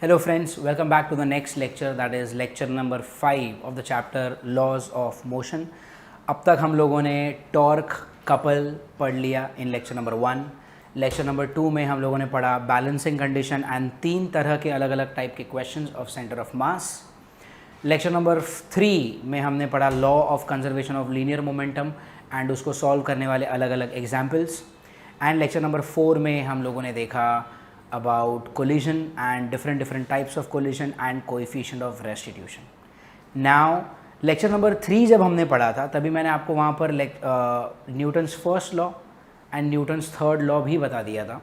Hello friends, welcome back to the next lecture, that is lecture number 5 of the chapter Laws of Motion. अब तक हम लोगों ने torque couple पढ़ लिया इन लेक्चर नंबर 1. लेक्चर नंबर 2 में हम लोगों ने पढ़ा बैलेंसिंग कंडीशन एंड 3 तरह के अलग अलग टाइप के questions of centre of mass. Lecture number 3 में हमने पढ़ा law of conservation of linear momentum and उसको सॉल्व करने वाले अलग अलग एग्जाम्पल्स. एंड लेक्चर नंबर 4 में हम लोगों ने देखा about collision and different types of collision and coefficient of restitution. Now lecture number 3 जब हमने पढ़ा था तभी मैंने आपको वहाँ पर Newton's first law and Newton's third law भी बता दिया था,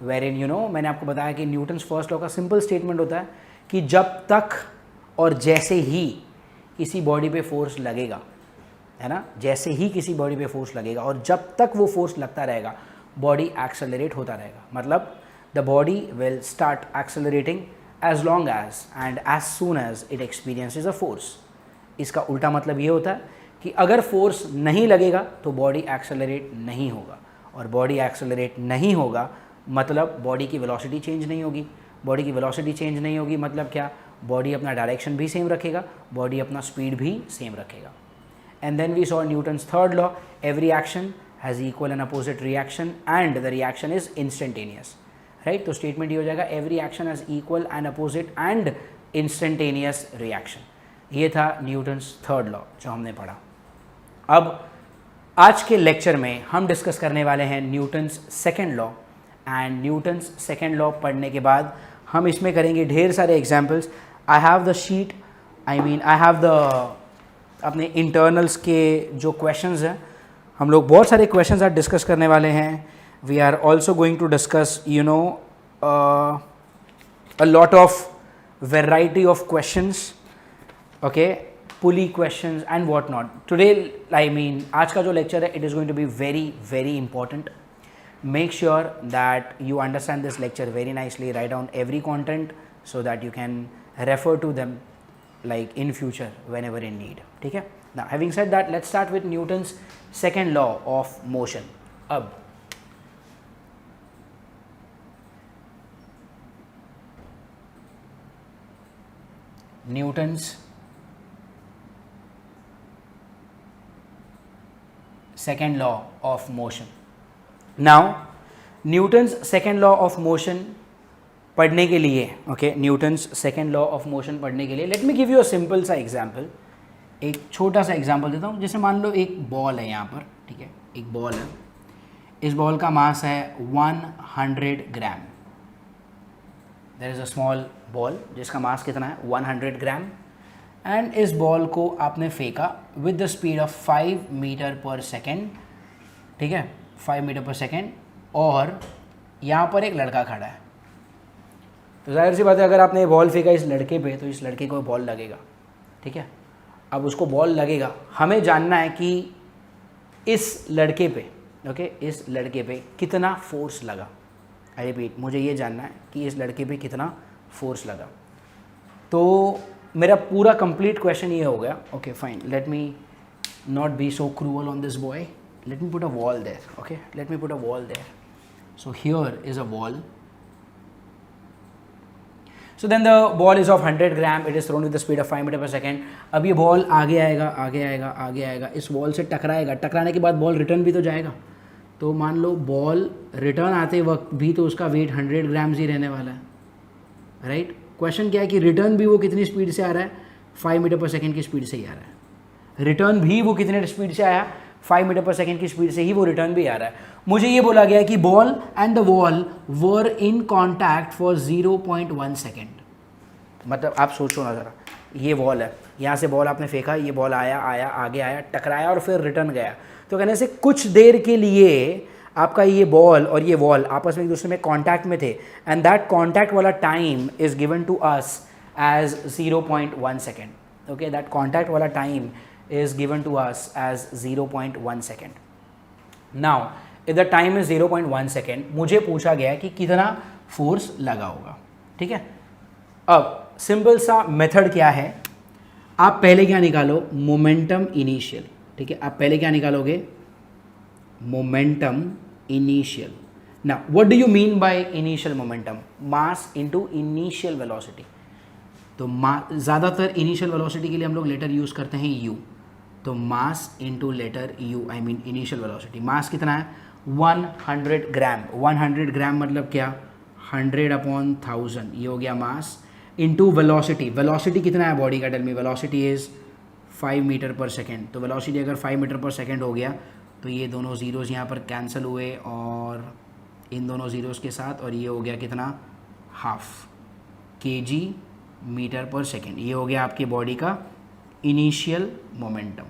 wherein मैंने आपको बताया कि न्यूटन्स फर्स्ट लॉ का सिंपल स्टेटमेंट होता है कि जब तक और जैसे ही किसी बॉडी पे फोर्स लगेगा, है ना, जैसे ही किसी बॉडी पे फोर्स लगेगा और जब तक वो फोर्स लगता रहेगा बॉडी एक्सेलरेट होता रहेगा. मतलब the body will start accelerating as long as and as soon as it experiences a force. इसका उल्टा मतलब ये होता है कि अगर फोर्स नहीं लगेगा तो बॉडी एक्सेलरेट नहीं होगा, और बॉडी एक्सेलरेट नहीं होगा मतलब बॉडी की वेलोसिटी चेंज नहीं होगी. बॉडी की वेलोसिटी चेंज नहीं होगी मतलब क्या, बॉडी अपना डायरेक्शन भी सेम रखेगा, बॉडी अपना स्पीड भी सेम रखेगा. And then we saw Newton's third law, every action has equal and opposite reaction and the reaction is instantaneous. Right, तो स्टेटमेंट ये हो जाएगा every action has equal and opposite and instantaneous reaction. ये था Newton's third law जो हमने पढ़ा. अब आज के लेक्चर में हम डिस्कस करने वाले हैं Newton's second law. And Newton's second law पढ़ने के बाद हम इसमें करेंगे ढेर सारे examples. I have the sheet, I have the अपने इंटरनल्स के जो क्वेश्चंस हैं, हम लोग बहुत सारे क्वेश्चंस आज डिस्कस करने वाले हैं. We are also going to discuss, a lot of variety of questions, okay, pulley questions and what not. Today, आज का जो lecture है, it is going to be very important. Make sure that you understand this lecture very nicely. Write down every content so that you can refer to them like in future whenever in need. ठीक है? Now, having said that, let's start with Newton's second law of motion. अब Newton's second law of motion. Now Newton's second law of motion पढ़ने के लिए, okay, Newton's second law of motion पढ़ने के लिए let me give you a simple सा example. एक छोटा सा एग्जाम्पल देता हूँ. जैसे मान लो एक बॉल है यहाँ पर, ठीक है, एक बॉल है. इस बॉल का मास है 100 gram. There is a small ball जिसका मास कितना है 100 ग्राम. एंड इस बॉल को आपने फेंका with the speed of 5 metre per second, ठीक है, 5 मीटर पर सेकेंड. और यहाँ पर एक लड़का खड़ा है. तो जाहिर सी बात है अगर आपने बॉल फेंका इस लड़के पे तो इस लड़के को बॉल लगेगा, ठीक है. अब उसको बॉल लगेगा, हमें जानना है कि इस लड़के पे, ओके, इस लड़के पे कितना फोर्स लगा. आई रिपीट, मुझे ये जानना है कि इस लड़के पे कितना फोर्स लगा. तो मेरा पूरा कंप्लीट क्वेश्चन ये हो गया. Okay fine, let me not be so cruel on this boy. Let me put a wall there. Okay, let me put a wall there. So here is a wall. So then the ball is of 100 gram. It is thrown with the speed of 5 metre per second. अब ये ball आगे आएगा, आगे आएगा, आगे आएगा, इस wall से टकराएगा. टकराने के बाद बॉल रिटर्न भी तो जाएगा. तो मान लो बॉल रिटर्न आते वक्त भी तो उसका वेट 100 ग्राम्स ही रहने वाला है. राइट, क्वेश्चन क्या है कि रिटर्न भी वो कितनी स्पीड से आ रहा है, 5 मीटर पर सेकेंड की स्पीड से ही आ रहा है. रिटर्न भी वो कितने स्पीड से आया, 5 मीटर पर सेकेंड की स्पीड से ही वो रिटर्न भी आ रहा है. मुझे ये बोला गया है कि ball and the wall were in contact for 0.1 second. मतलब आप सोचो ना ज़रा, ये वॉल है, यहाँ से बॉल आपने फेंका, ये बॉल आया, आगे आया, टकराया और फिर रिटर्न गया. तो कहने से कुछ देर के लिए आपका ये बॉल और ये वॉल आपस में एक दूसरे में कांटेक्ट में थे. एंड दैट कांटेक्ट वाला time is given to us as 0.1 second. Okay, that contact वाला time is given to us as 0.1 second. Now if the time is 0.1 second, मुझे पूछा गया है कि कितना फोर्स लगा होगा. ठीक है, अब सिंपल सा मेथड क्या है, आप पहले क्या निकालो, मोमेंटम इनिशियल. ठीक है, आप पहले क्या निकालोगे, momentum initial. Now, what do you mean by initial momentum? Mass into initial velocity. तो ज़्यादातर इनिशियल वेलोसिटी के लिए हम लोग लेटर यूज़ करते हैं u. तो mass into letter u, I mean initial velocity. Mass कितना है? 100 ग्राम. 100 ग्राम मतलब क्या? 100/1000. ये हो गया मास इंटू वेलोसिटी. वेलोसिटी कितना है बॉडी का? Tell me. Velocity is 5 metre per second. तो वेलोसिटी अगर 5 मीटर पर सेकेंड हो गया तो ये दोनों ज़ीरोज़ यहाँ पर कैंसिल हुए और इन दोनों ज़ीरोज़ के साथ, और ये हो गया कितना? Half kg metre per second. ये हो गया आपकी बॉडी का इनिशियल मोमेंटम.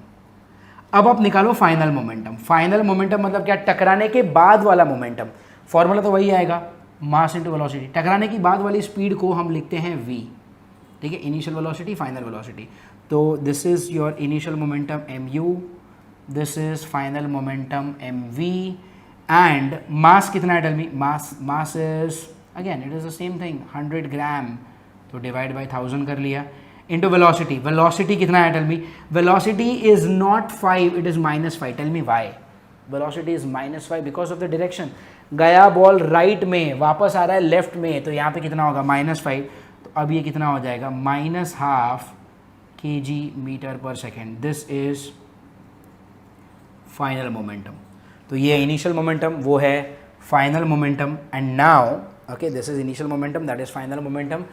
अब आप निकालो फाइनल मोमेंटम. फाइनल मोमेंटम मतलब क्या? टकराने के बाद वाला मोमेंटम. फॉर्मूला तो वही आएगा, मास इंटू वेलोसिटी. टकराने की बाद वाली स्पीड को हम लिखते हैं v. ठीक है, इनिशियल वेलोसिटी, फाइनल वेलोसिटी. तो this is your initial momentum mu, this is final momentum mv. And mass कितना है? Tell me. Mass is again it is the same thing, 100 gram. तो डिवाइड बाई 1000 कर लिया. Into velocity. Velocity कितना है? Tell me. Velocity is not 5, it is -5. Tell me why. Velocity is -5 because of the direction. गया ball right में, वापस आ रहा है लेफ्ट में, तो यहाँ पे कितना होगा? -5. तो अब ये कितना हो जाएगा? -12 kg metre per second. This is final momentum. तो ये इनिशियल मोमेंटम, वो है final momentum. And now okay, this is initial momentum, that is final momentum.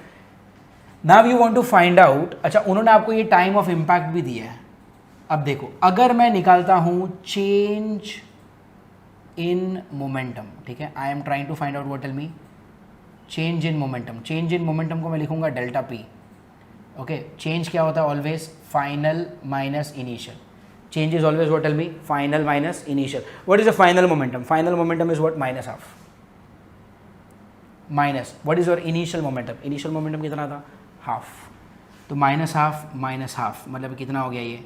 Now you want to find out. अच्छा, उन्होंने आपको ये टाइम ऑफ इम्पैक्ट भी दिया है. अब देखो, अगर मैं निकालता हूँ चेंज इन मोमेंटम, ठीक है, I am trying to find out what tell me change in momentum. Change in momentum को मैं लिखूंगा डेल्टा पी. ओके, चेंज क्या होता है? Always final minus initial. Change is always what? Tell me. Final minus initial. What is the final momentum? Final momentum is what? -12. Minus. What is your initial momentum? Initial momentum कितना था? Half. तो -12 मतलब कितना हो गया ये?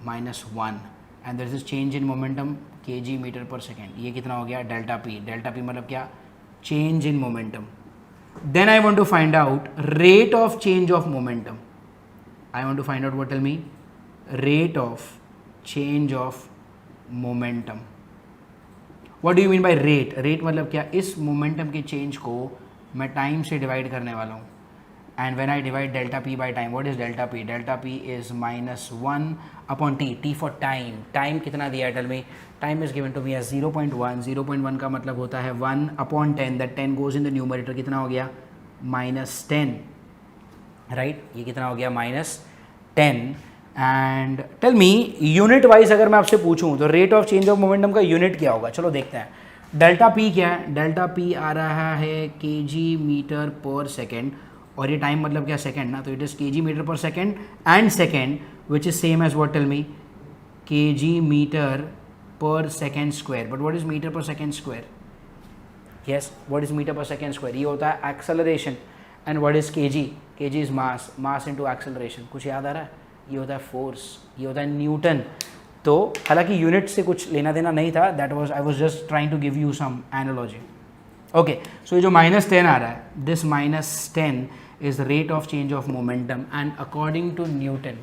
-1. And this is change in momentum kg metre per second. ये कितना हो गया? Delta P. डेल्टा पी मतलब क्या? Change in momentum. Then I want to find out rate of change of momentum. I want to find out what? Tell me. Rate of change of momentum. What do you mean by rate? Rate मतलब क्या? इस momentum के change को मैं time से divide करने वाला हूँ. And when I divide delta P by time, what is delta P? Delta P is -1/t. T for time. Time कितना दिया है? Tell me. Time is given to me as 0.1. 0.1 का मतलब होता है 1/10. That 10 goes in the numerator. कितना हो गया? -10. राइट, ये कितना हो गया? -10. And tell me, unit wise अगर मैं आपसे पूछूं तो rate of change of momentum का यूनिट क्या होगा? चलो देखते हैं. डेल्टा पी क्या है? डेल्टा पी आ रहा है kg मीटर पर सेकेंड, और ये टाइम मतलब क्या? सेकेंड ना. तो it is kg metre per second and second which is same as what? Tell me. kg metre per second square. But what is metre per second square? Yes, what is metre per second square? ये होता है acceleration. And what is kg? kg is mass. Mass into acceleration. कुछ याद आ रहा है? ये होता है फोर्स. ये होता है न्यूटन. तो हालांकि यूनिट से कुछ लेना देना नहीं था. That was I was just trying to give you some analogy. Okay, so ये जो -10 आ रहा है, this -10 is rate of change of momentum. And according to Newton,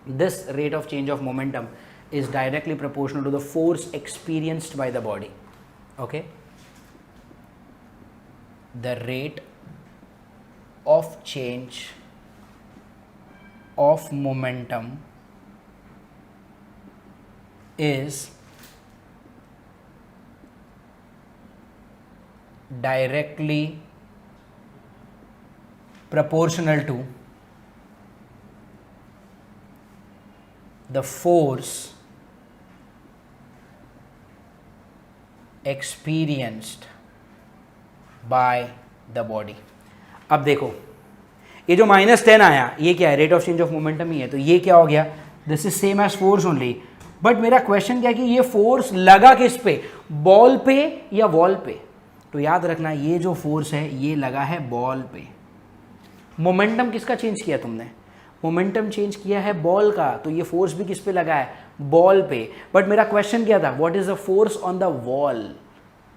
this rate of change of momentum is directly proportional to the force experienced by the body. Okay, the rate of change of momentum is directly proportional to the force experienced by the body. अब देखो, ये जो -10 आया, ये क्या है? Rate of change of momentum ही है. तो ये क्या हो गया? This is same as force only. But मेरा क्वेश्चन क्या है कि ये फोर्स लगा किस पे? बॉल पे या वॉल पे? तो याद रखना, ये जो फोर्स है ये लगा है बॉल पे. मोमेंटम किसका चेंज किया तुमने? मोमेंटम चेंज किया है बॉल का. तो ये फोर्स भी किस पे लगा है? बॉल पे. बट मेरा क्वेश्चन क्या था? What is the force on the wall?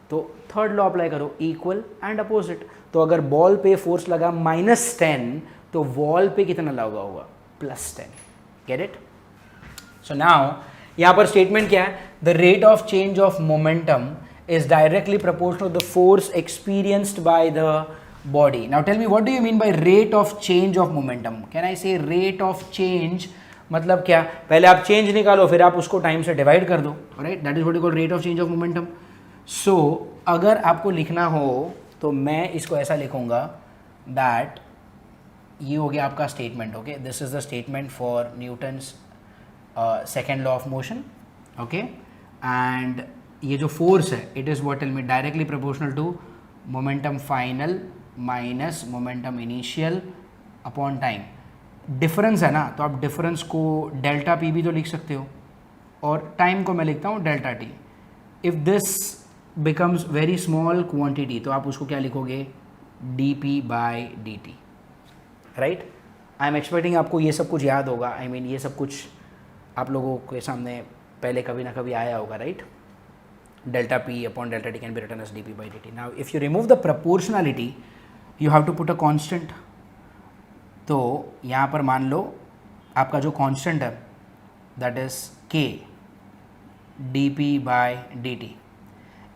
तो थर्ड लॉ अप्लाई करो, इक्वल एंड अपोजिट. तो अगर बॉल पे फोर्स लगा -10, तो वॉल पे कितना लगा होगा? +10. Get it? सो नाउ यहाँ पर स्टेटमेंट क्या है? The rate of change of momentum is directly proportional to the force experienced by the body. Now tell me, what do you mean by rate of change of momentum? Can I say rate of change मतलब क्या? पहले आप change निकालो, फिर आप उसको time से divide कर दो, right? That is what you call rate of change of momentum. So अगर आपको लिखना हो तो मैं इसको ऐसा लिखूंगा दैट ये हो गया आपका statement. Okay, this is the statement for Newton's second law of motion. Okay, and ये जो फोर्स है it is what tell me directly proportional to momentum final minus momentum initial upon time. Difference है ना, तो आप difference को delta P भी तो लिख सकते हो, और टाइम को मैं लिखता हूँ delta T. If this becomes very small quantity तो आप उसको क्या लिखोगे? D P by D T, right? I am expecting आपको ये सब कुछ याद होगा. आई मीन ये सब कुछ आप लोगों के सामने पहले कभी ना कभी आया होगा, right? Delta P upon delta T can be written as D P by D T. Now if you remove the proportionality you have to put a constant. तो यहाँ पर मान लो आपका जो कांस्टेंट है that is K D P by D T,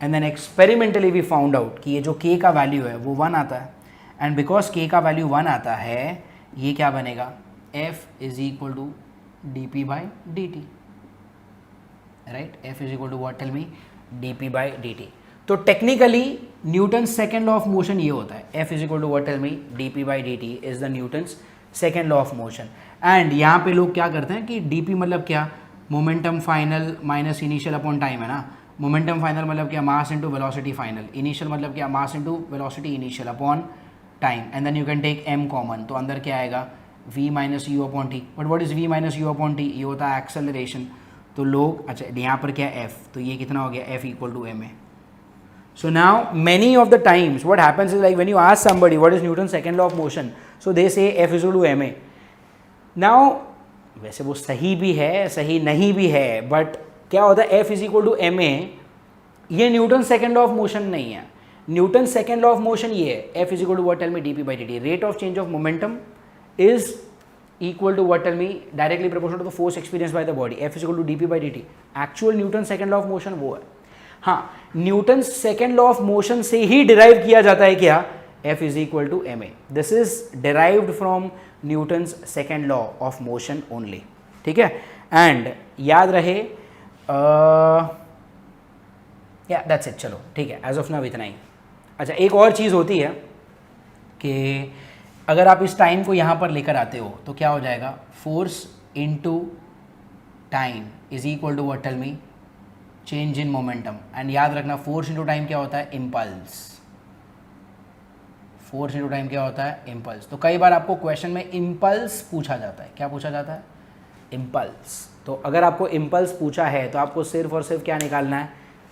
and then experimentally we found out कि ये जो के का वैल्यू है वो 1 आता है, एंड बिकॉज के का वैल्यू 1 आता है ये क्या बनेगा? F is equal to D P by D T, right? F is equal to what? Tell me. D P by D T. तो technically Newton second law of motion ये होता है, F is equal to what? Tell me. D P by D T is the Newton's second law of motion. And यहाँ पे लोग क्या करते हैं कि डी पी मतलब क्या? Momentum final minus initial upon time है ना. मोमेंटम फाइनल मतलब क्या? Mass into velocity final. Initial मतलब क्या? Mass into velocity initial upon time. And then you can take M common, तो अंदर क्या आएगा? v minus U upon T. But what is v minus U upon T? ये होता है acceleration. तो लोग अच्छा यहाँ पर क्या f, तो ये कितना हो गया? f equal to ma. So now many of the times what happens is like when you ask somebody what is Newton's second law of motion, so they say F is equal to ma. Now वैसे वो सही भी है सही नहीं भी है, but क्या होता है F is equal to ma, ये Newton second law of motion नहीं है. Newton second law of motion ये है F is equal to what? Tell me. dp by dt. Rate of change of momentum is equal to what? Tell me. Directly proportional to the force experienced by the body. F is equal to dp by dt. Actual Newton second law of motion वो है. हाँ, Newton second law of motion से ही derive किया जाता है क्या? F is equal to ma. This is derived from Newton's second law of motion only. ठीक है, एंड याद रहे या दैट्स इट. चलो ठीक है, एज ऑफ नाउ इतना ही. अच्छा, एक और चीज़ होती है कि अगर आप इस टाइम को यहाँ पर लेकर आते हो तो क्या हो जाएगा? Force into time is equal to what? Tell me. Change in momentum. And याद रखना फोर्स इंटू टाइम क्या होता है? इम्पल्स. फोर्स इंटू टाइम क्या होता है? इम्पल्स. तो कई बार आपको क्वेश्चन में इम्पल्स पूछा जाता है. क्या पूछा जाता है? इम्पल्स. तो अगर आपको इम्पल्स पूछा है तो आपको सिर्फ और सिर्फ क्या निकालना है?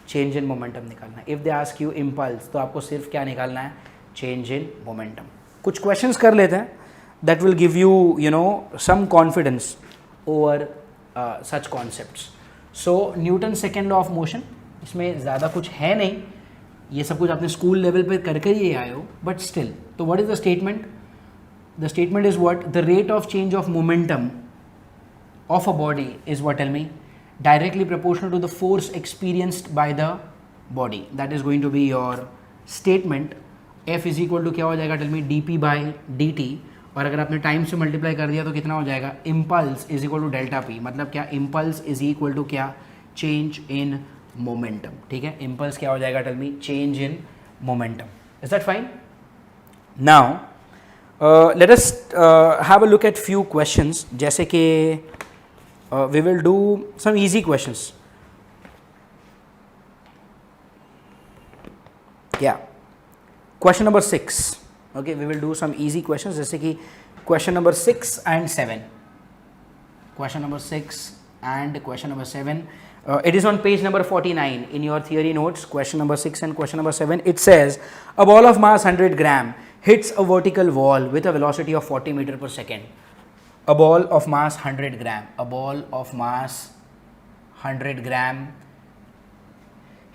चेंज इन मोमेंटम निकालना है. If they ask you impulse तो आपको सिर्फ क्या निकालना है? Change in momentum. कुछ क्वेश्चंस कर लेते हैं that will give you you know some confidence over such concepts. So Newton second law of motion, इसमें ज़्यादा कुछ है नहीं, ये सब कुछ आपने स्कूल लेवल पे करके ही आए हो, बट स्टिल. तो what is the statement? The statement is what? The rate of change of momentum of a body is what? Tell me. Directly proportional to the force experienced by the body. That is going to be your statement. F is equal to क्या हो जाएगा? Tell me. dp by dt. और अगर आपने time से multiply कर दिया तो कितना हो जाएगा? Impulse is equal to delta P. मतलब क्या? इम्पल्स इज इक्वल टू क्या? Change in momentum. ठीक है, इम्पल्स क्या हो जाएगा? Tell me. Change in momentum. Is that fine? Now let us have a look at few questions. जैसे कि we will do some easy questions. Yeah, question number 6. Okay, we will do some easy questions जैसे कि question number 6 and 7. Question number 6 and question number 7. It is on page number 49 in your theory notes. Question number 6 and question number 7. It says a ball of mass 100 gram hits a vertical wall with a velocity of 40 meter per second. A ball of mass 100 gram. A ball of mass 100 gram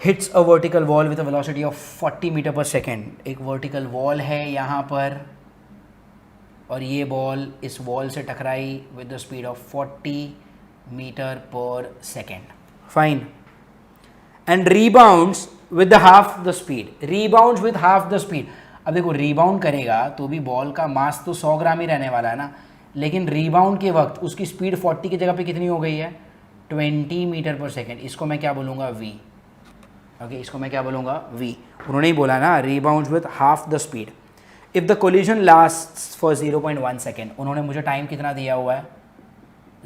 hits a vertical wall with a velocity of 40 meter per second. एक vertical wall है यहाँ पर और ये ball इस wall से टकराई with the speed of 40 meter per second. Fine. And rebounds with the half the speed, rebound with half the speed. अब देखो रीबाउंड करेगा तो भी बॉल का मास तो 100 ग्राम ही रहने वाला है ना, लेकिन रीबाउंड के वक्त उसकी स्पीड 40 की जगह पे कितनी हो गई है, 20 मीटर पर सेकेंड। इसको मैं क्या बोलूँगा, v। ओके, इसको मैं क्या बोलूँगा, v। उन्होंने ही बोला ना rebound with half the speed. If the collision last for 0.1 second, उन्होंने मुझे टाइम कितना दिया हुआ है,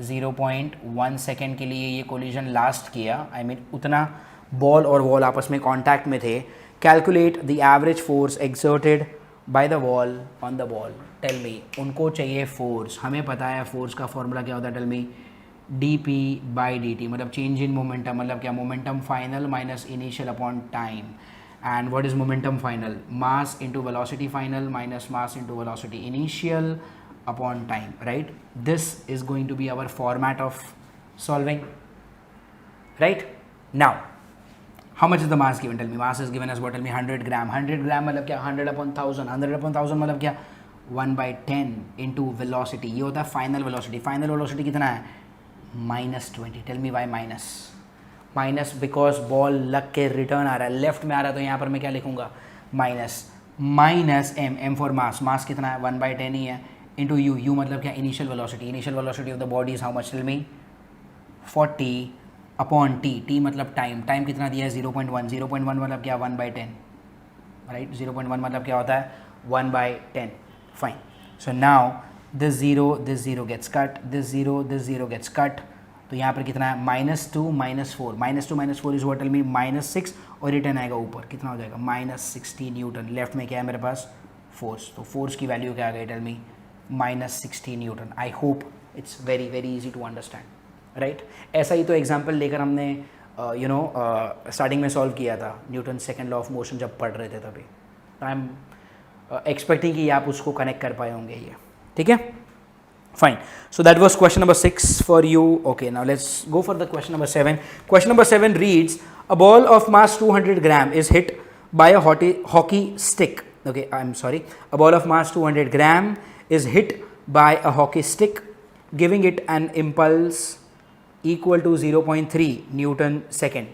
0.1 सेकेंड के लिए ये कोलिजन लास्ट किया। आई मीन उतना बॉल और वॉल आपस में कॉन्टैक्ट में थे। Calculate the average force exerted by the wall on the ball. Tell me, उनको चाहिए फोर्स, हमें पता है फोर्स का फॉर्मूला क्या होता है, tell me, dp by dt, मतलब चेंज इन मोमेंटम, मतलब क्या, momentum final minus initial upon time. And what is momentum final, mass into velocity final minus mass into velocity initial upon time, right. This is going to be our format of solving, right. Now how much is the mass given, tell me, mass is given as what, tell me, 100 gram। 100 gram मतलब क्या, 100 upon 1000, 100 upon 1000 मतलब क्या, 1/10 into velocity। ये होता है final velocity. Final velocity कितना है, -20। Tell me why minus, minus because ball लग के रिटर्न आ रहा है, लेफ्ट में आ रहा है, तो यहाँ पर मैं क्या लिखूंगा, minus M for mass. Mass कितना है, 1/10 ही है, इंटू यू मतलब क्या, initial velocity. Initial velocity of the body is how much, tell me, 40 upon T मतलब टाइम। टाइम कितना दिया है, 0.1। 0.1 मतलब क्या, 1/10, राइट। 0.1 मतलब क्या होता है, 1/10। Fine. So now this zero gets cut, this zero gets cut, तो यहाँ पर कितना है, -2 -4, -2 इज व्हाट, टेल मी, -6, और रिटर्न आएगा ऊपर, कितना हो जाएगा, -60 न्यूटन। लेफ्ट में क्या है मेरे पास, फोर्स, तो फोर्स की वैल्यू क्या आ गई, tell me, -60 newton. I hope it's very very easy to understand, right. ऐसा ही तो एग्जाम्पल लेकर हमने स्टार्टिंग में सॉल्व किया था, Newton second law of motion जब पढ़ रहे थे तभी। आई एम एक्सपेक्टिंग कि आप उसको कनेक्ट कर पाए होंगे ये, ठीक है। Fine, so that was question number 6 for you. Okay, now let's go for the question number 7। Question number 7 reads, a ball of mass 200 gram is hit by a hockey stick. Okay, I am sorry, a ball of mass 200 gram is hit by a hockey stick giving it an impulse equal to 0.3 Newton second.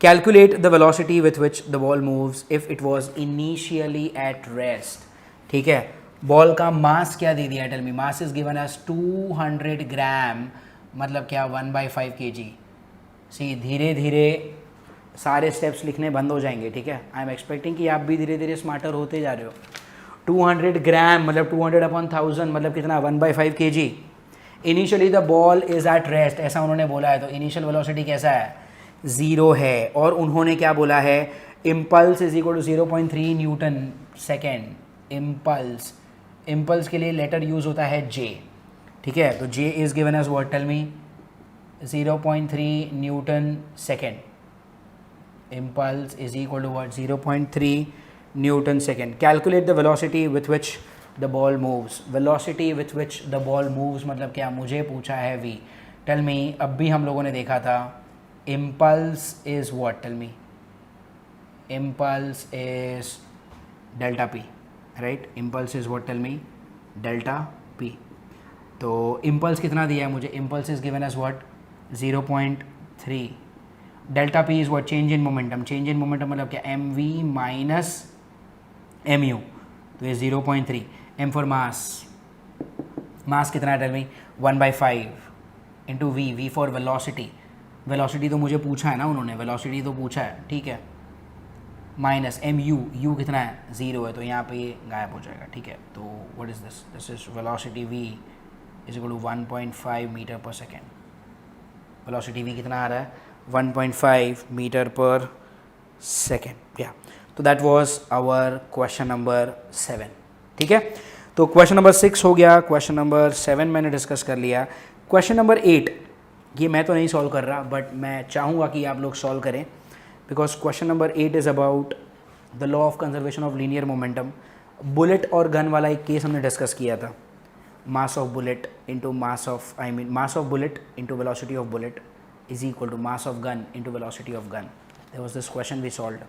Calculate the velocity with which the ball moves if it was initially at rest. ठीक है, ball का मास क्या दे दिया, tell me, mass is given as 200 gram, मतलब क्या, 1/5 kg। सी धीरे धीरे सारे स्टेप्स लिखने बंद हो जाएंगे, ठीक है। आई एम एक्सपेक्टिंग कि आप भी धीरे धीरे स्मार्टर होते जा रहे हो। 200 ग्राम मतलब 200 अपॉन 1000 मतलब कितना, 1/5 kg। Initially the ball is at rest, ऐसा उन्होंने बोला है, तो इनिशियल वेलोसिटी कैसा है, 0 है। और उन्होंने क्या बोला है, impulse is equal to 0.3 newton second. Impulse के लिए लेटर यूज होता है जे, ठीक है। तो J is given as what, tell me, 0.3 newton second. Impulse is equal to what, 0.3 newton second. Calculate the velocity with which the ball moves. Velocity with which the ball moves मतलब क्या, मुझे पूछा है v। टेल मी, अब भी हम लोगों ने देखा था, impulse is what, tell me, impulse is delta p, राइट। Impulse is what, tell me, delta p। तो इम्पल्स कितना दिया है मुझे, impulse is given as what, 0.3। Delta p is what, change in momentum. Change in momentum मतलब क्या, mv minus mu, तो ये 0.3। m फॉर मास, मास कितना है, tell me, 1/5 into v for velocity. Velocity तो मुझे पूछा है ना उन्होंने, वेलोसिटी तो पूछा है, ठीक है, माइनस mu कितना है, 0 है, तो यहाँ पे ये गायब हो जाएगा, ठीक है। तो what is this, this is velocity v is equal to 1.5 metre per second. Velocity v कितना आ रहा है, 1.5 मीटर पर सेकेंड, या। तो that was our question number 7, ठीक है। तो क्वेश्चन नंबर 6 हो गया, क्वेश्चन नंबर 7 मैंने डिस्कस कर लिया। क्वेश्चन नंबर 8 ये मैं तो नहीं सॉल्व कर रहा, बट मैं चाहूँगा कि आप लोग सॉल्व करें, because question number 8 is about the law of conservation of linear momentum. Bullet और गन वाला एक केस हमने डिस्कस किया था, mass of bullet into mass of, I mean mass of bullet into velocity of bullet is equal to mass of gun into velocity of gun. There was this question we solved,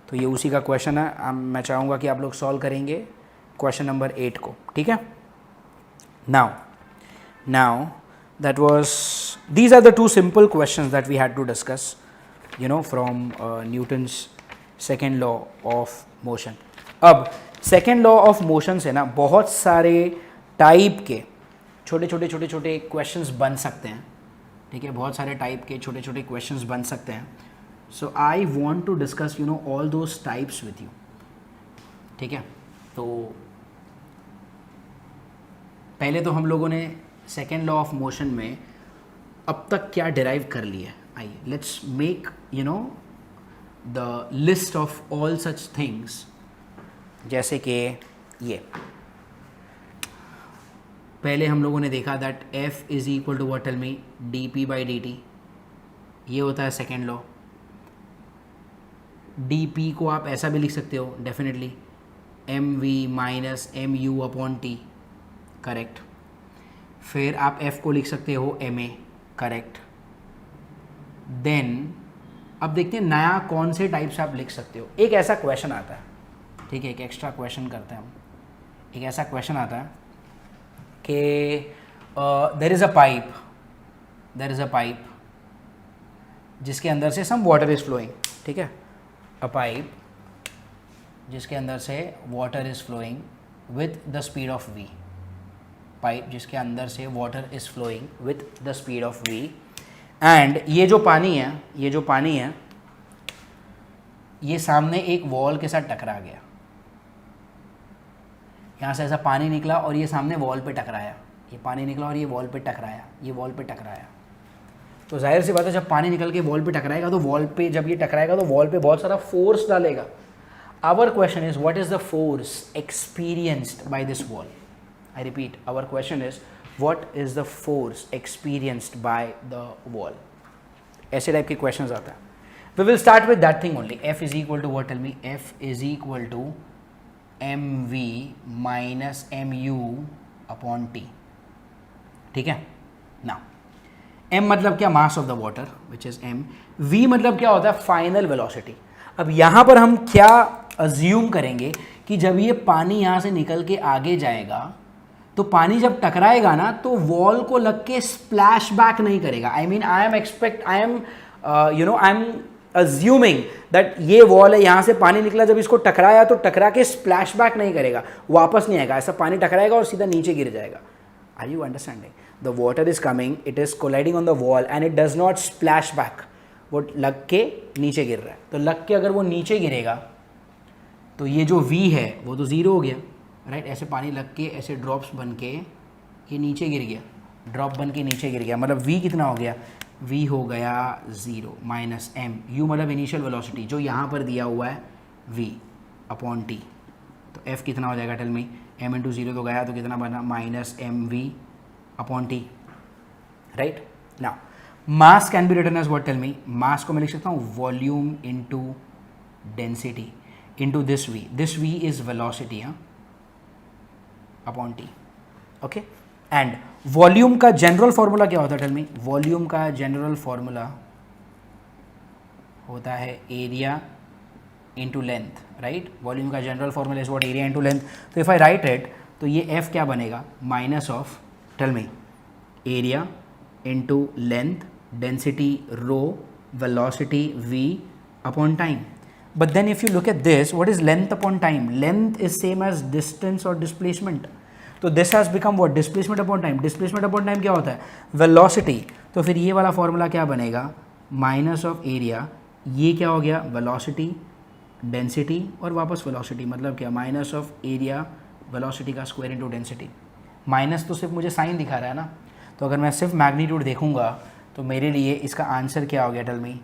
तो ये उसी का question है। मैं चाहूँगा कि आप लोग सॉल्व करेंगे क्वेश्चन नंबर 8 को, ठीक है। Now that was, these are the 2 simple questions that we had to discuss. You know from Newton's second law of motion. अब सेकेंड लॉ ऑफ मोशन से ना बहुत सारे टाइप के छोटे छोटे क्वेश्चंस बन सकते हैं. ठीक है, बहुत सारे टाइप के छोटे छोटे क्वेश्चंस बन सकते हैं. So I want to discuss you know all those types with you. ठीक है, तो पहले तो हम लोगों ने सेकेंड लॉ ऑफ मोशन में अब तक क्या डिराइव कर लिया है. आइए let's make you know the list of all such things. जैसे कि ये पहले हम लोगों ने देखा that F is equal to what, tell me, dp by dt. ये होता है सेकेंड लॉ. dp को आप ऐसा भी लिख सकते हो definitely, mv minus mu upon t. Correct. फिर आप F को लिख सकते हो ma. करेक्ट. देन अब देखते हैं नया कौन से टाइप से आप लिख सकते हो. एक ऐसा क्वेश्चन आता है, ठीक है, एक एक्स्ट्रा क्वेश्चन करते हैं हम. एक ऐसा क्वेश्चन आता है कि देर इज़ अ पाइप जिसके अंदर से सम वाटर इज़ फ्लोइंग. ठीक है, अ पाइप जिसके अंदर से water is flowing with the speed of v. Pipe जिसके अंदर से water is flowing with the speed of v. And ये जो पानी है ये सामने एक वॉल के साथ टकरा गया. यहाँ से ऐसा पानी निकला और ये सामने वॉल पे टकराया. ये पानी निकला और ये वॉल पे टकराया. ये वॉल पे टकराया. तो जाहिर सी बात है जब पानी निकल के वॉल पे टकराएगा तो वॉल पे जब ये टकराएगा तो वॉल पे बहुत सारा फोर्स डालेगा. Our question is what is the force experienced by this wall. I repeat, our question is what is the force experienced by the wall. ऐसे टाइप के क्वेश्चन आता है. We will start with that thing only. F is equal to what, tell me. F is equal to mv minus mu upon t. ठीक है ना. m मतलब क्या, mass of the water which is m. v मतलब क्या होता है, final velocity. अब यहाँ पर हम क्या अज्यूम करेंगे कि जब ये पानी यहाँ से निकल के आगे जाएगा तो पानी जब टकराएगा ना तो वॉल को लग के स्प्लैश बैक नहीं करेगा. आई एम अज्यूमिंग दैट ये वॉल है, यहाँ से पानी निकला, जब इसको टकराया तो टकरा के स्प्लैश बैक नहीं करेगा, वापस नहीं आएगा. ऐसा पानी टकराएगा और सीधा नीचे गिर जाएगा. Are you understanding? The water is coming, it is colliding on the wall and it does not splash back. वो लग के नीचे गिर रहा है. तो लग के अगर वो नीचे गिरेगा तो ये जो v है वो तो ज़ीरो हो गया, राइट. ऐसे पानी लग के ऐसे ड्रॉप्स बन के ये नीचे गिर गया, ड्रॉप बन के नीचे गिर गया. मतलब v कितना हो गया, v हो गया 0 माइनस m. u मतलब इनिशियल वेलोसिटी जो यहाँ पर दिया हुआ है v अपॉन t. तो f कितना हो जाएगा, टेल मी. m इंटू 0 तो गया तो कितना बना, minus mv upon t. Right. Now mass can be written as what, tell me. Mass को मैं लिख सकता हूँ volume into density into this v. This v is velocity upon t. Okay. And volume का जनरल फॉर्मूला क्या होता है, tell me. Volume का जनरल फॉर्मूला होता है area into length, right. Volume का general formula is what, area into length. तो if I right it तो ये f क्या बनेगा, minus of, tell me, area into length, density rho, velocity v upon time. But then if you look at this, what is length upon time? Length is same as distance or displacement. तो this has become what? Displacement upon time. Displacement upon time क्या होता है, velocity. तो फिर ये वाला formula क्या बनेगा, माइनस ऑफ एरिया, ये क्या हो गया, velocity, density और वापस velocity. मतलब क्या, माइनस ऑफ एरिया velocity का स्क्वायर इंटू डेंसिटी. माइनस तो सिर्फ मुझे साइन दिखा रहा है ना, तो अगर मैं सिर्फ मैग्नीट्यूड देखूंगा तो मेरे लिए इसका आंसर क्या हो गया, tell me,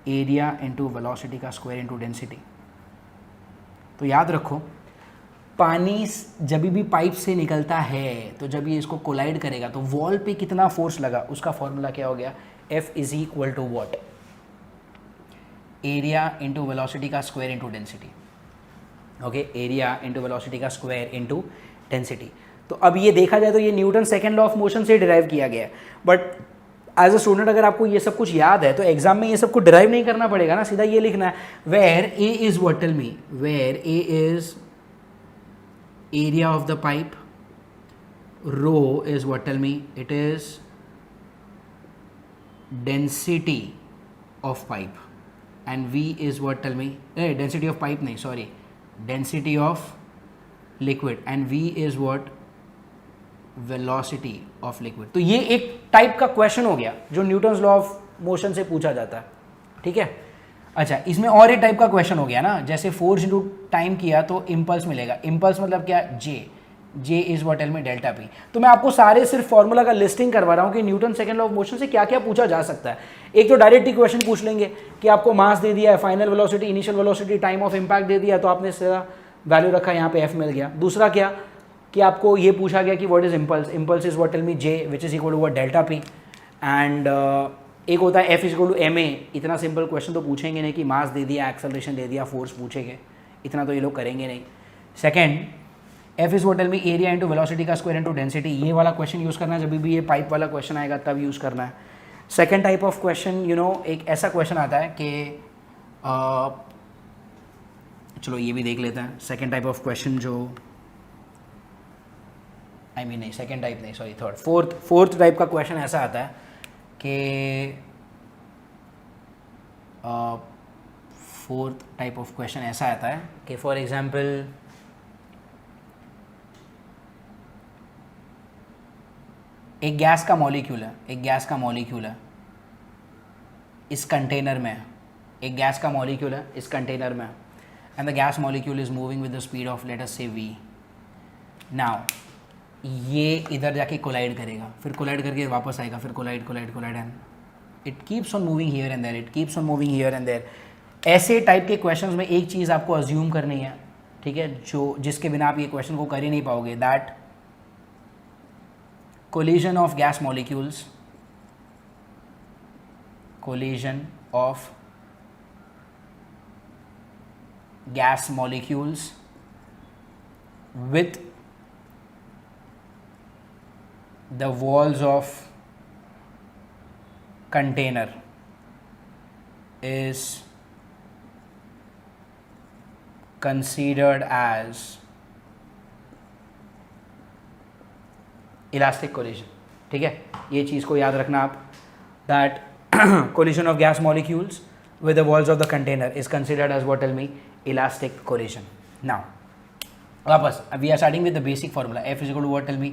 area into velocity का स्क्वायर इंटू डेंसिटी. तो याद रखो, पानी जब भी पाइप से निकलता है तो जब ये इसको कोलाइड करेगा तो वॉल पे कितना फोर्स लगा, उसका फॉर्मूला क्या हो गया, F is equal to what, area into velocity का square into density. Okay, area into velocity का स्क्वायर इंटू डेंसिटी. तो अब ये देखा जाए तो ये Newton second law of motion से डिराइव किया गया है. बट एज अ स्टूडेंट अगर आपको ये सब कुछ याद है तो एग्जाम में ये सब कुछ डिराइव नहीं करना पड़ेगा ना, सीधा ये लिखना है, where A is what, tell me, where A is area of the pipe, rho is what, tell me, it is density of pipe. And v is what, tell me, density of pipe नहीं, sorry, density of liquid and v is what, velocity of liquid. तो ये एक type का question हो गया जो Newton's law of motion से पूछा जाता है, ठीक है। अच्छा, इसमें और एक टाइप का क्वेश्चन हो गया ना, जैसे फोर्स इंटू टाइम किया तो इम्पल्स मिलेगा। इम्पल्स मतलब क्या, J is what, tell me, delta P. तो मैं आपको सारे सिर्फ फॉर्मूला का लिस्टिंग करवा रहा हूँ कि Newton second law of motion से क्या क्या पूछा जा सकता है। एक तो डायरेक्ट ही क्वेश्चन पूछ लेंगे कि आपको मास दे दिया है, final velocity, initial velocity, time of impact दे दिया, तो आपने सीधा वैल्यू रखा, यहाँ पे एफ मिल गया। दूसरा क्या कि आपको ये पूछा गया कि what is impulse, impulse is what, tell me, J which is equal to what, delta P. And एक होता है F is equal to M A. इतना सिंपल क्वेश्चन तो पूछेंगे नहीं कि मास दे दिया, एक्सेलरेशन दे दिया, फोर्स पूछेंगे, इतना तो ये लोग करेंगे नहीं। Second, F is what, tell me, area into velocity का स्क्वायर इंटू डेंसिटी। ये वाला क्वेश्चन यूज़ करना है जब भी ये पाइप वाला क्वेश्चन आएगा तब यूज़ करना है। Second type of question, you know, एक ऐसा क्वेश्चन आता है कि चलो ये भी देख लेते हैं। सेकेंड टाइप ऑफ क्वेश्चन जो नहीं, सेकेंड टाइप नहीं, सॉरी, थर्ड, फोर्थ टाइप का क्वेश्चन ऐसा आता है कि फोर्थ टाइप ऑफ क्वेश्चन ऐसा आता है कि फॉर एग्जांपल एक गैस का मॉलिक्यूल है, इस कंटेनर में है, एक गैस का मॉलिक्यूल है इस कंटेनर में, and the gas molecule is moving with the speed of, let us से v। नाउ ये इधर जाके कोलाइड करेगा, फिर कोलाइड करके वापस आएगा, फिर collide and it keeps on moving here and there, ऐसे टाइप के क्वेश्चंस में एक चीज़ आपको अज्यूम करनी है, ठीक है, जो जिसके बिना आप ये क्वेश्चन को कर ही नहीं पाओगे, that collision of gas molecules with the walls of container is considered as elastic collision, ठीक है। ये चीज़ को याद रखना आप, that collision of gas molecules with the walls of the container is considered as what, tell me, elastic collision. Now वापस we are starting with the basic formula, F is equal to what, tell me,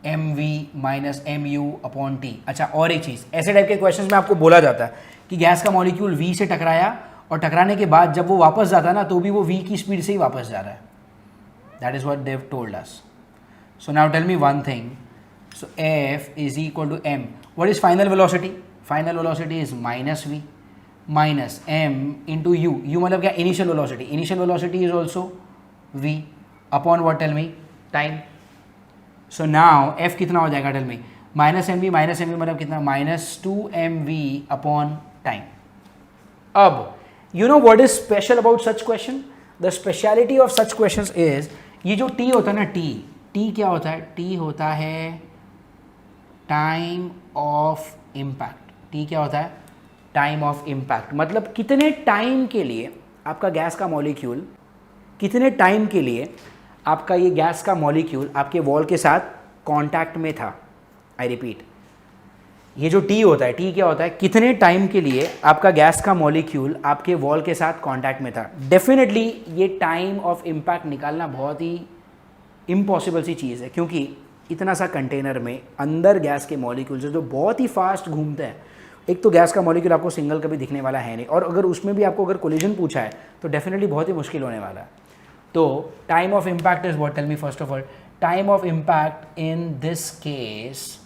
M V minus M U upon T. अच्छा, और एक चीज़, ऐसे type के question में आपको बोला जाता है कि गैस का मॉलिक्यूल वी से टकराया और टकराने के बाद जब वो वापस जाता है ना तो भी वो वी की स्पीड से ही वापस जा रहा है। That is what they have told us. So now tell me one thing, so f is equal to m. What is final velocity? Final velocity is minus v minus m into u. U मतलब क्या, initial velocity. Initial velocity is also v upon what, tell me, time. So now f कितना हो जाएगा, tell me, minus mv मतलब कितना, minus 2mv upon time. अब you know what is special about such question? The speciality of such questions is ये जो t होता है ना, t क्या होता है, t होता है टाइम ऑफ इम्पैक्ट। टी क्या होता है, टाइम ऑफ इम्पैक्ट, मतलब कितने टाइम के लिए आपका गैस का मॉलिक्यूल, कितने टाइम के लिए आपका ये गैस का मॉलिक्यूल आपके वॉल के साथ कांटेक्ट में था। आई रिपीट, ये जो टी होता है, टी क्या होता है, कितने टाइम के लिए आपका गैस का मॉलिक्यूल आपके वॉल के साथ कांटेक्ट में था। डेफिनेटली ये टाइम ऑफ इम्पैक्ट निकालना बहुत ही इम्पॉसिबल सी चीज़ है, क्योंकि इतना सा कंटेनर में अंदर गैस के मॉलिक्यूल्स जो बहुत ही फास्ट घूमते हैं। एक तो गैस का मॉलिक्यूल आपको सिंगल कभी दिखने वाला है नहीं, और अगर उसमें भी आपको अगर कोलिजन पूछा है तो डेफिनेटली बहुत ही मुश्किल होने वाला है। तो time of impact is what, tell me, first of all, time of impact in this case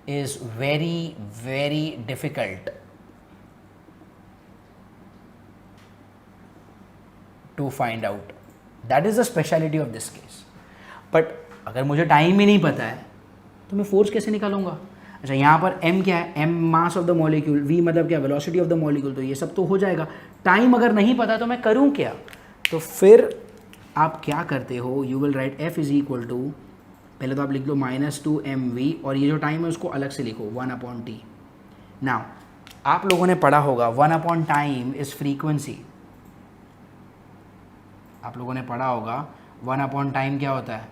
is very difficult to find out. That is the speciality of this case. But अगर मुझे time ही नहीं पता है तो मैं force कैसे निकालूंगा। अच्छा, यहाँ पर m क्या है, m mass of the molecule, v मतलब क्या, वेलोसिटी ऑफ द मॉलिक्यूल, तो ये सब तो हो जाएगा। टाइम अगर नहीं पता तो मैं करूँ क्या, तो फिर आप क्या करते हो, you will write f is equal to, पहले तो आप लिख लो -2mv, और ये जो टाइम है उसको अलग से लिखो 1/t। नाउ आप लोगों ने पढ़ा होगा 1/टाइम इज फ्रीक्वेंसी। आप लोगों ने पढ़ा होगा 1/टाइम क्या होता है,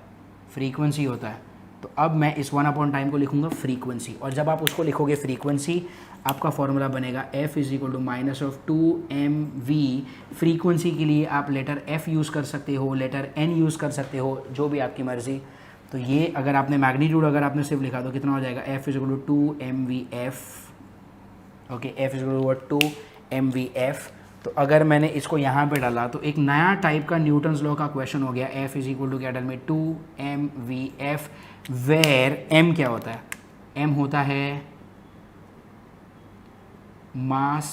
फ्रीक्वेंसी होता है। तो अब मैं इस 1/टाइम को लिखूंगा फ्रीक्वेंसी, और जब आप उसको लिखोगे फ्रीक्वेंसी, आपका फॉर्मूला बनेगा f is equal to -2mv। Frequency के लिए आप लेटर f यूज़ कर सकते हो, लेटर n यूज़ कर सकते हो, जो भी आपकी मर्ज़ी। तो ये अगर आपने मैग्नीट्यूड अगर आपने सिर्फ लिखा तो कितना हो जाएगा, f is equal to 2mvf। Okay, f is equal to 2mvf। तो अगर मैंने इसको यहाँ पे डाला तो एक नया टाइप का न्यूटन्स लॉ का क्वेश्चन हो गया। f इज इक्वल टू क्या डाल में 2mvf, वेयर m क्या होता है, m होता है mass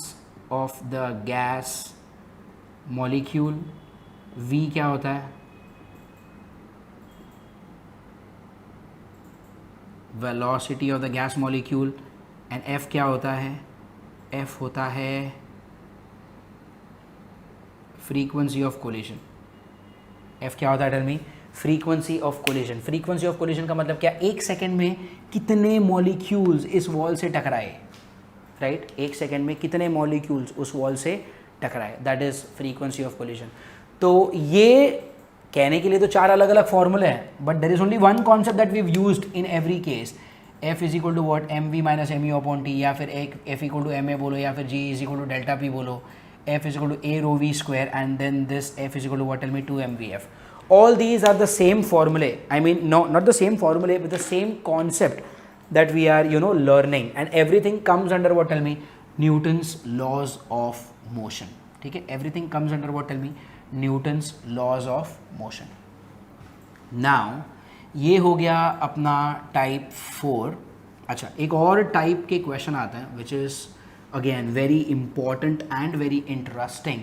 of the gas molecule, v क्या होता है velocity of the gas molecule, and f क्या होता है, f होता है फ्रीक्वेंसी ऑफ कोलिजन। f क्या होता है tell me, frequency of collision. Frequency of collision का मतलब क्या, एक सेकेंड में कितने मॉलिक्यूल्स इस वॉल से टकराए, राइट, एक सेकेंड में कितने मॉलिक्यूल्स उस वॉल से टकराए, that is frequency of collision. तो ये कहने के लिए तो 4 अलग अलग फॉर्मूले हैं, but there is only one concept that we have used in every case. f is equal to what, mv minus mu upon t, या फिर एक f इक्वल टू ma बोलो, या फिर g is equal to delta p बोलो, f is equal to a rho v square, and then this f is equal to what, tell me, 2mvf. All these are the same formulae, I mean no, not the same formulae, but the same concept that we are learning, and everything comes under what, tell me, Newton's laws of motion. ठीक है, everything comes under what, tell me, Newton's laws of motion. Now ये हो गया अपना type 4। अच्छा, एक और type के क्वेश्चन आते हैं which is again very important and very interesting.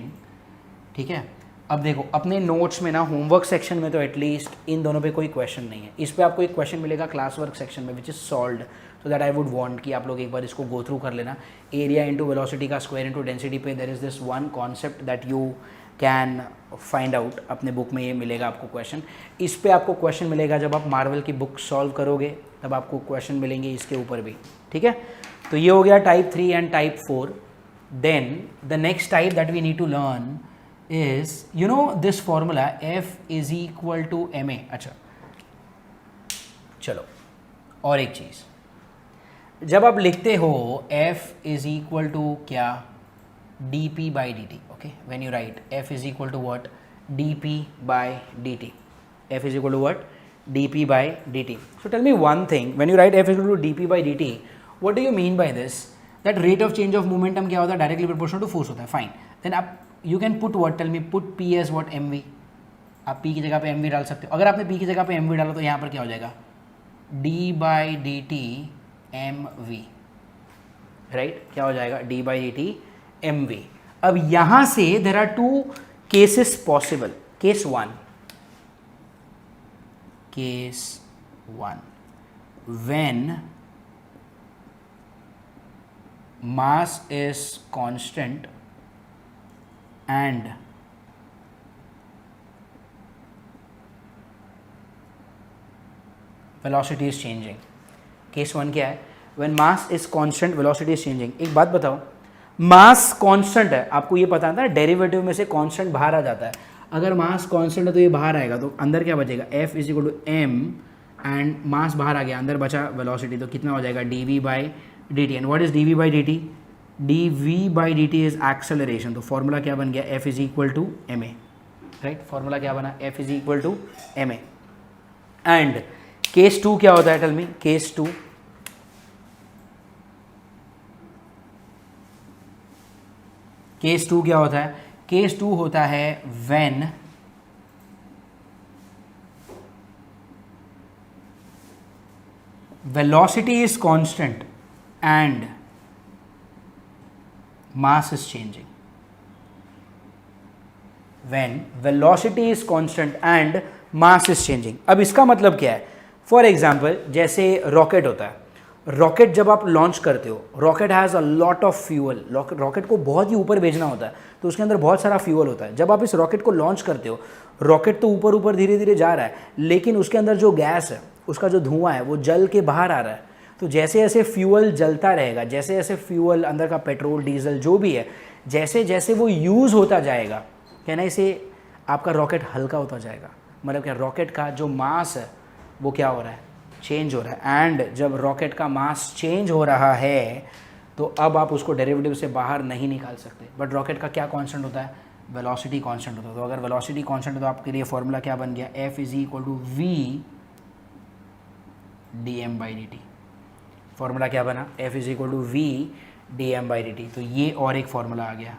ठीक है, अब देखो अपने नोट्स में ना होमवर्क सेक्शन में तो एटलीस्ट इन दोनों पे कोई क्वेश्चन नहीं है। इस पे आपको एक क्वेश्चन मिलेगा क्लास वर्क सेक्शन में which is solved, so that I would want कि आप लोग एक बार इसको गो थ्रू कर लेना। एरिया इंटू वेलोसिटी का स्क्वायर इंटू डेंसिटी पे there is this one concept that you can find out, अपने बुक में ये मिलेगा आपको क्वेश्चन। इस पे आपको क्वेश्चन मिलेगा जब आप मार्वल की बुक सॉल्व करोगे, तब आपको क्वेश्चन मिलेंगे इसके ऊपर भी। ठीक है, तो ये हो गया type 3 and type 4। Then the next type that we need to learn is this formula f is equal to ma। अच्छा चलो, और एक चीज़, जब आप लिखते हो f इज इक्वल टू क्या, dp by dt, okay, when you write f is equal to what, dp by dt, f is equal to what, dp by dt. So tell me one thing, when you write f is equal to dp by dt, what do you mean by this, that rate of change of momentum क्या होता है, directly proportional to force होता है, fine, then आप you can put what, tell me, put p as what, mv, आप p की जगह पे mv डाल सकते हो। अगर आपने p की जगह पे mv डाला तो यहाँ पर क्या हो जाएगा, d by dt mv, right, क्या हो जाएगा, d by dt mv। अब यहां से there are 2 cases possible. Case 1, when mass is constant and velocity is changing. Case 1 क्या है, when mass is constant velocity is changing. एक बात बताओ, मास कांस्टेंट है, आपको ये पता था डेरिवेटिव में से कांस्टेंट बाहर आ जाता है। अगर मास कांस्टेंट है तो ये बाहर आएगा, तो अंदर क्या बचेगा, f is equal to m, and mass बाहर आ गया, अंदर बचा वेलोसिटी, तो कितना हो जाएगा, dv by dt। And what is dv by dt, dv by dt is acceleration. तो फॉर्मूला क्या बन गया, f is equal to ma, right, formula क्या बना, f is equal to ma। And case 2 क्या होता है, टेल मी, केस 2, केस 2 क्या होता है, केस 2 होता है when velocity is constant and mass is changing. When velocity is constant and mass is changing. अब इसका मतलब क्या है, फॉर एग्जाम्पल जैसे रॉकेट होता है, रॉकेट जब आप लॉन्च करते हो, rocket has a lot of fuel, rocket को बहुत ही ऊपर भेजना होता है, तो उसके अंदर बहुत सारा फ्यूल होता है। जब आप इस रॉकेट को लॉन्च करते हो, रॉकेट तो ऊपर ऊपर धीरे धीरे जा रहा है, लेकिन उसके अंदर जो गैस है, उसका जो धुआं है, वो जल के बाहर आ रहा है। तो जैसे जैसे फ्यूल जलता रहेगा, जैसे जैसे फ्यूल अंदर का पेट्रोल डीजल जो भी है, जैसे जैसे वो यूज़ होता जाएगा, कहना इसे आपका रॉकेट हल्का होता जाएगा। मतलब क्या, रॉकेट का जो मास है वो क्या हो रहा है, चेंज हो रहा है, एंड जब रॉकेट का मास चेंज हो रहा है तो अब आप उसको डेरिवेटिव से बाहर नहीं निकाल सकते। बट रॉकेट का क्या कांस्टेंट होता है? वेलोसिटी कांस्टेंट होता है। तो अगर वेलोसिटी कांस्टेंट है तो आपके लिए फॉर्मूला क्या बन गया? F is equal to V dm/dt। Formula क्या बना? F is equal to V dm/dt। तो ये और एक फॉर्मूला आ गया।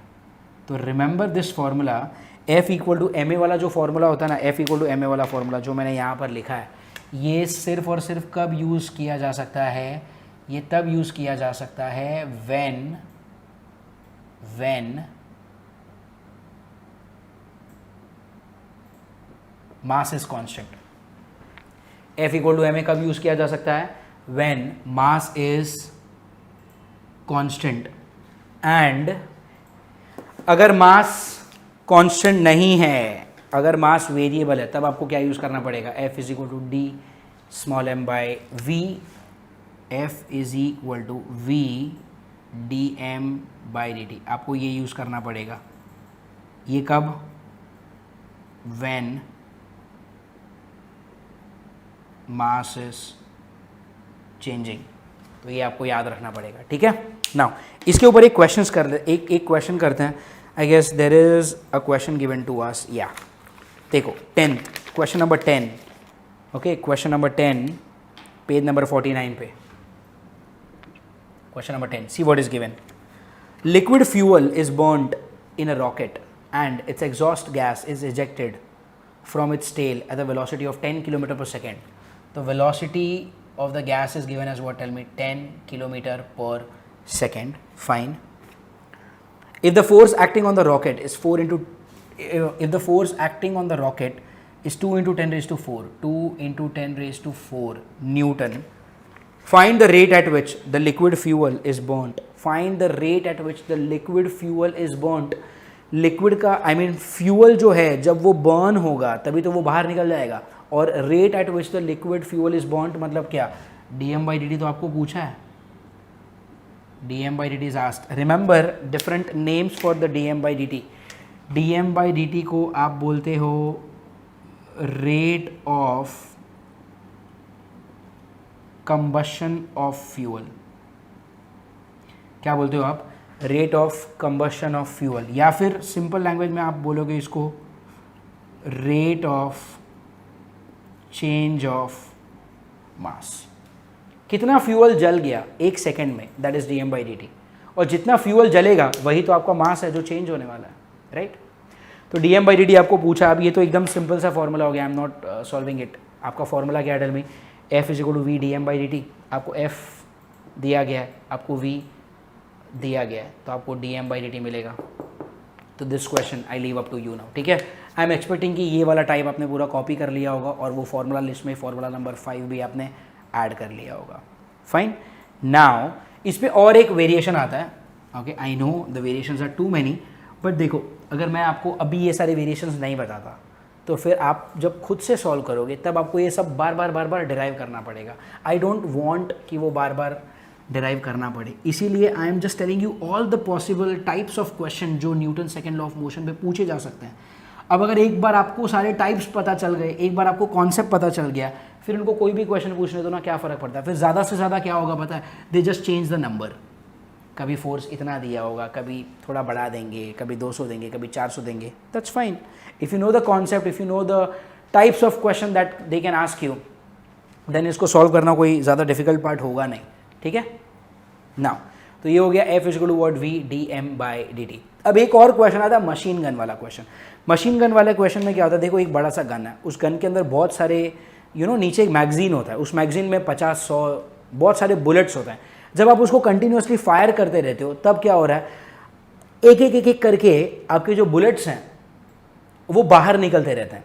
तो remember this formula, F equal to ma वाला जो फॉर्मूला होता है ना, F इक्वल टू ma वाला फॉर्मूला जो मैंने यहाँ पर लिखा है, ये सिर्फ और सिर्फ कब यूज़ किया जा सकता है? ये तब यूज़ किया जा सकता है when mass is constant. F equal to ma कब यूज़ किया जा सकता है? When mass is constant. And अगर मास कांस्टेंट नहीं है, अगर मास वेरिएबल है, तब आपको क्या यूज़ करना पड़ेगा? F is equal to D small m by V. F is equal to V dm/dt। आपको ये यूज़ करना पड़ेगा। ये कब? When mass is changing. तो ये आपको याद रखना पड़ेगा, ठीक है। नाउ इसके ऊपर एक क्वेश्चन करते हैं। I guess there is a question given to us. या देखो 10, question number 10। Okay, question number 10 page number 49 पे। Question number 10, see what is given. Liquid fuel is burned in a rocket and its exhaust gas is ejected from its tail at a velocity of 10 km per second. The velocity of the gas is given as what? Tell me. 10 km per second. Fine. If the force acting on the rocket is 4 into if the force acting on the rocket is 2 into 10 raised to 4, 2 into 10 raised to 4 Newton, find the rate at which the liquid fuel is burnt. Find the rate at which the liquid fuel is burnt. Liquid का fuel जो है जब वो burn होगा तभी तो वो बाहर निकल जाएगा। और rate at which the liquid fuel is burned मतलब क्या? dm/dt तो आपको पूछा है। dm/dt is asked. Remember different names for the dm/dt। dm/dt को आप बोलते हो rate of combustion of fuel. क्या बोलते हो आप? Rate of combustion of fuel. या फिर सिंपल लैंग्वेज में आप बोलोगे इसको rate of change of mass. कितना फ्यूल जल गया एक सेकेंड में, दैट इज dm/dt। और जितना फ्यूल जलेगा वही तो आपका मास है जो चेंज होने वाला है, राइट। तो dm/dt आपको पूछा। अब ये तो एकदम सिंपल सा फॉर्मूला हो गया, I am not solving it. आपका फॉर्मूला क्या है? Tell me. F is equal to V dm/dt। आपको F दिया गया है, आपको V दिया गया है, तो आपको dm/dt मिलेगा। तो this question I leave up to you now, ठीक है। आई एम एक्सपेक्टिंग कि ये वाला टाइप आपने पूरा कॉपी कर लिया होगा और वो फॉर्मूला लिस्ट में फॉर्मूला नंबर 5 भी आपने ऐड कर लिया होगा। फाइन। नाउ इस पे और एक वेरिएशन आता है। Okay, I know the variations are too many, but देखो अगर मैं आपको अभी ये सारे वेरिएशंस नहीं बताता तो फिर आप जब खुद से सॉल्व करोगे तब आपको ये सब बार बार डिराइव करना पड़ेगा। आई डोंट वांट कि वो बार बार डिराइव करना पड़े, इसीलिए I am just telling you all the possible types of question जो Newton second law of motion पे पूछे जा सकते हैं। अब अगर एक बार आपको सारे टाइप्स पता चल गए, एक बार आपको कॉन्सेप्ट पता चल गया, फिर उनको कोई भी क्वेश्चन पूछने दो ना, क्या फ़र्क पड़ता है। फिर ज़्यादा से ज़्यादा क्या होगा पता है? They just change the number. कभी फोर्स इतना दिया होगा, कभी थोड़ा बढ़ा देंगे, कभी 200 देंगे, कभी 400 देंगे। That's fine. If you know the concept, if you know the types of question that they can ask you, then इसको सॉल्व करना कोई ज़्यादा डिफिकल्ट पार्ट होगा नहीं, ठीक है। नाउ तो ये हो गया F equal to what? V dm/dt। अब एक और क्वेश्चन आता है मशीन गन वाला क्वेश्चन। मशीन गन वाले क्वेश्चन में क्या होता है? देखो एक बड़ा सा गन है, उस गन के अंदर बहुत सारे नीचे एक मैगजीन होता है, उस मैगजीन में 50-100 बहुत सारे बुलेट्स होते हैं। जब आप उसको कंटिन्यूसली फायर करते रहते हो तब क्या हो रहा है? एक करके आपके जो बुलेट्स हैं वो बाहर निकलते रहते हैं।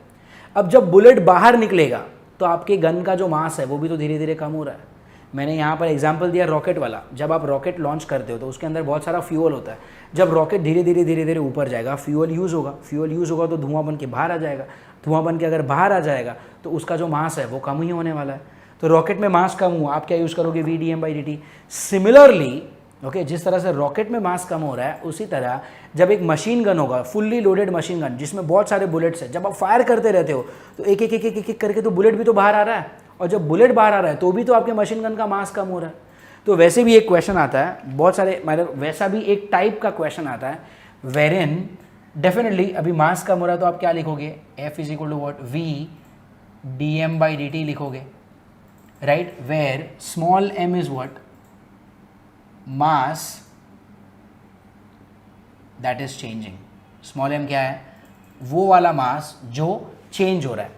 अब जब बुलेट बाहर निकलेगा तो आपके गन का जो मास है वो भी तो धीरे धीरे कम हो रहा है। मैंने यहाँ पर एग्जांपल दिया रॉकेट वाला। जब आप रॉकेट लॉन्च करते हो तो उसके अंदर बहुत सारा फ्यूल होता है। जब रॉकेट धीरे धीरे ऊपर जाएगा, फ्यूल यूज़ होगा तो धुआं बन के बाहर आ जाएगा। धुआं बन के अगर बाहर आ जाएगा तो उसका जो मास है वो कम ही होने वाला है। तो रॉकेट में मास कम हुआ, आप क्या यूज़ करोगे? V dm/dt। सिमिलरली ओके, जिस तरह से रॉकेट में मास कम हो रहा है, उसी तरह जब एक मशीन गन होगा, फुल्ली लोडेड मशीन गन जिसमें बहुत सारे बुलेट्स हैं, जब आप फायर करते रहते हो तो एक करके तो बुलेट भी तो बाहर आ रहा है। और जब बुलेट बाहर आ रहा है तो भी तो आपके मशीन गन का मास कम हो रहा है। तो वैसे भी एक क्वेश्चन आता है, बहुत सारे मतलब वैसा भी एक टाइप का क्वेश्चन आता है वेरिन डेफिनेटली अभी मास कम हो रहा है तो आप क्या लिखोगे, F is equal to what, V dm/dt लिखोगे, right, where small m is what, mass that is changing. Small m क्या है, वो वाला मास जो चेंज हो रहा है।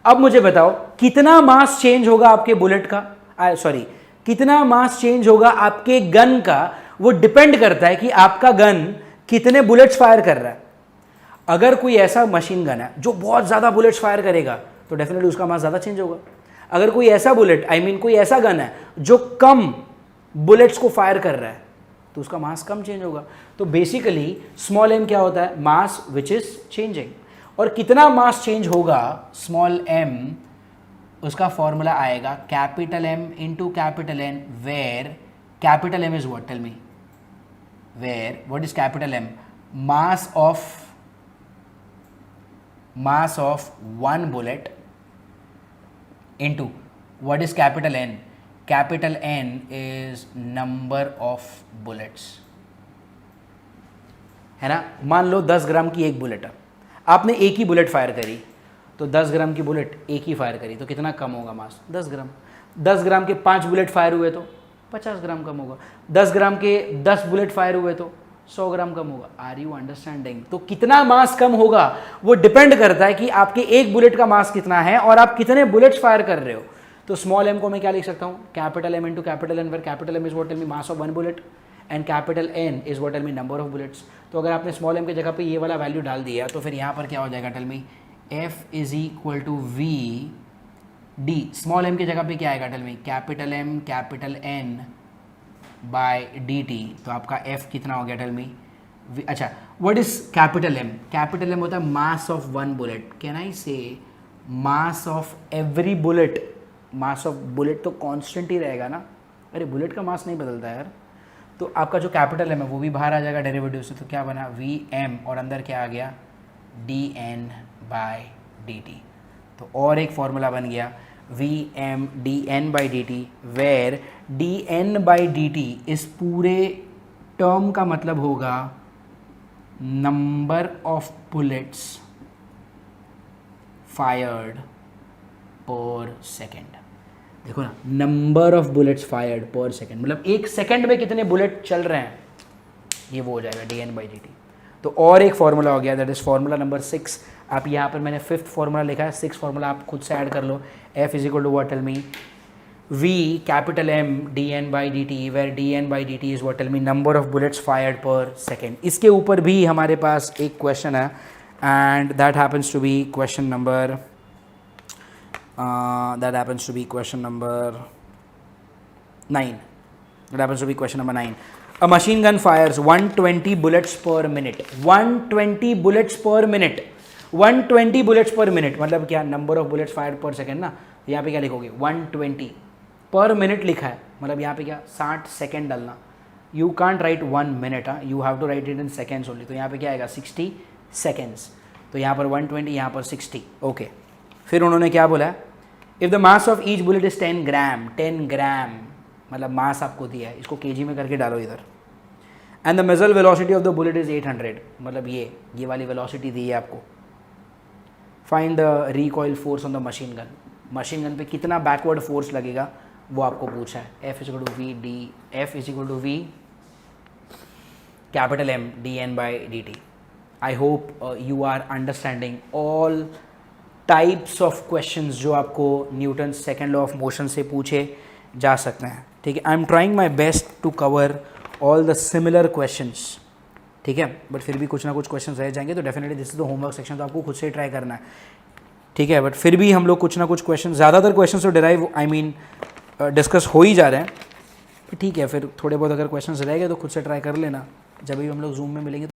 अब मुझे बताओ कितना मास चेंज होगा आपके बुलेट का, सॉरी कितना मास चेंज होगा आपके गन का, वो डिपेंड करता है कि आपका गन कितने बुलेट्स फायर कर रहा है। अगर कोई ऐसा मशीन गन है जो बहुत ज़्यादा बुलेट्स फायर करेगा तो डेफिनेटली उसका मास ज़्यादा चेंज होगा। अगर कोई ऐसा बुलेट कोई ऐसा गन है जो कम बुलेट्स को फायर कर रहा है तो उसका मास कम चेंज होगा। तो बेसिकली स्मॉल m क्या होता है, मास विच इज चेंजिंग। और कितना मास चेंज होगा स्मॉल m, उसका फॉर्मूला आएगा capital M into capital N, where capital M is what, tell me, where what is capital M, mass of one bullet into what is capital N, capital N is number of bullets, है ना। मान लो 10 ग्राम की एक bullet है, आपने एक ही bullet fire करी, तो 10 ग्राम की बुलेट एक ही फायर करी तो कितना कम होगा मास, 10 ग्राम। 10 ग्राम के 5 बुलेट फायर हुए तो 50 ग्राम कम होगा। 10 ग्राम के 10 बुलेट फायर हुए तो 100 ग्राम कम होगा। Are you understanding? तो कितना मास कम होगा वो डिपेंड करता है कि आपके एक बुलेट का मास कितना है और आप कितने बुलेट्स फायर कर रहे हो। तो स्मॉल m को मैं क्या लिख सकता हूँ, capital M into capital N, where capital M is what, tell me, mass of one bullet, and capital N is what, tell me, number of bullets. तो अगर आपने स्मॉल m की जगह पे ये वाला वैल्यू डाल दिया तो फिर यहाँ पर क्या हो जाएगा, tell me, F is equal to V D, small m की जगह पे क्या आएगा, tell me, capital M capital N by dt। तो आपका f कितना हो गया, टेल मी, अच्छा, what is capital M? Capital M होता है mass of one bullet. Can I say mass of every bullet? Mass of bullet तो constant ही रहेगा ना, अरे बुलेट का मास नहीं बदलता यार। तो आपका जो कैपिटल M है वो भी बाहर आ जाएगा डेरिवेटिव से, तो क्या बना, Vm, और अंदर क्या आ गया, dn बाय dt। तो और एक फॉर्मूला बन गया Vm dn by dt, where dn by dt इस पूरे टर्म का मतलब होगा number of bullets fired per second. देखो ना, number of bullets fired per second, मतलब एक सेकेंड में कितने बुलेट चल रहे हैं, ये वो हो जाएगा dn बाई dt। तो और एक फॉर्मूला हो गया, दैट इज फॉर्मूला नंबर 6। आप यहाँ पर मैंने 5th फॉर्मूला लिखा है, 6th फॉर्मूला आप खुद से ऐड कर लो। F is equal to what, tell me, V capital M dn by dt, where dn by dt is what, tell me, number of bullets fired per second. इसके ऊपर भी हमारे पास एक क्वेश्चन है, and that happens to be question number 9. That happens to be question number 9. A machine gun fires 120 bullets per minute. 120 bullets per minute. 120 bullets per minute मतलब क्या, number of bullets fired per second ना। यहाँ पे क्या लिखोगे, 120 पर minute लिखा है, मतलब यहाँ पे क्या, 60 सेकेंड डालना। You can't write 1 minute, you have to write it in seconds only. तो यहाँ पे क्या आएगा, 60 सेकेंड्स। तो यहाँ पर 120, यहाँ पर 60, ओके। फिर उन्होंने क्या बोला, if the mass of each bullet is 10 ग्राम, 10 ग्राम मतलब मास आपको दिया है, इसको केजी में करके डालो इधर। And the major velocity of the bullet is 800, मतलब ये वाली वेलोसिटी दी है आपको। Find the recoil force on the machine gun. Machine gun पे कितना बैकवर्ड फोर्स लगेगा वो आपको पूछा है। F is equal to V capital M dn by dt। I hope you are understanding all types of questions जो आपको Newton second law of motion से पूछे जा सकते हैं, ठीक है। I am trying my best to cover all the similar questions, ठीक है, बट फिर भी कुछ ना कुछ क्वेश्चंस रह जाएंगे। तो definitely this is the homework section, तो आपको खुद से ट्राई करना है, ठीक है। बट फिर भी हम लोग कुछ ना कुछ क्वेश्चन, ज़्यादातर क्वेश्चन तो डिराइव डिस्कस हो ही जा रहे हैं, ठीक है। फिर थोड़े बहुत अगर क्वेश्चन रह गए तो खुद से ट्राई कर लेना, जब भी हम लोग जूम में मिलेंगे।